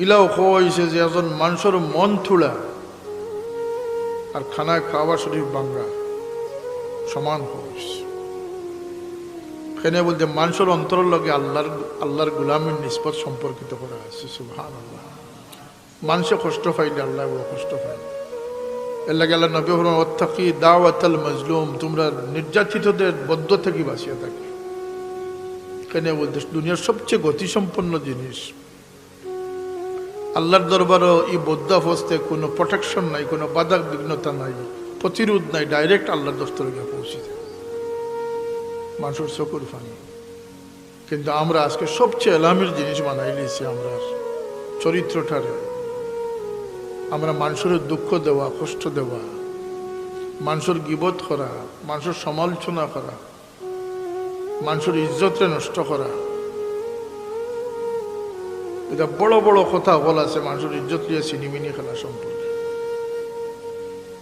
ইলাও হয়েছে যে একজন মানুষের মন থুড়া আর খানা খাওয়া শরীফ বাঙ্গা সমান হয়েছে। এখানে বলতে মানুষের অন্তরের লগে আল্লাহর গোলামের নিষ্পত সম্পর্কিত করা আছে। সুবহানাল্লাহ। মানুষে কষ্ট পাইলে আল্লাহ বড় কষ্ট পায়। এর লাগে আল্লাহ নবী ফরমান ওয়াত্তাকি দাওয়াতাল মাজলুম, তোমরা নির্যাতিতদের বদ্ধ থেকে বাঁচিয়ে থাকি। এখানে বলতে দুনিয়ার সবচেয়ে গতিসম্পন্ন জিনিস আল্লাহর দরবারও এই বদ্ধ অবস্থায় কোনো প্রোটেকশন নাই, কোনো বাধা বিঘ্নতা নাই, প্রতিরোধ নাই, ডাইরেক্ট আল্লাহর দফতরে গিয়ে পৌঁছে যায় মানুষের চকুর ফানি। কিন্তু আমরা আজকে সবচেয়ে এলামের জিনিস বানাই নিয়েছি আমরা চরিত্রটারে। আমরা মানুষের দুঃখ দেওয়া, কষ্ট দেওয়া, মানুষের গীবত করা, মানুষের সমালোচনা করা, মানুষের ইজ্জতরে নষ্ট করা, এটা বড় বড় কথা বলা আছে মানুষের ইজ্জত নিয়ে সিনিমিনি খেলা সম্পর্কে।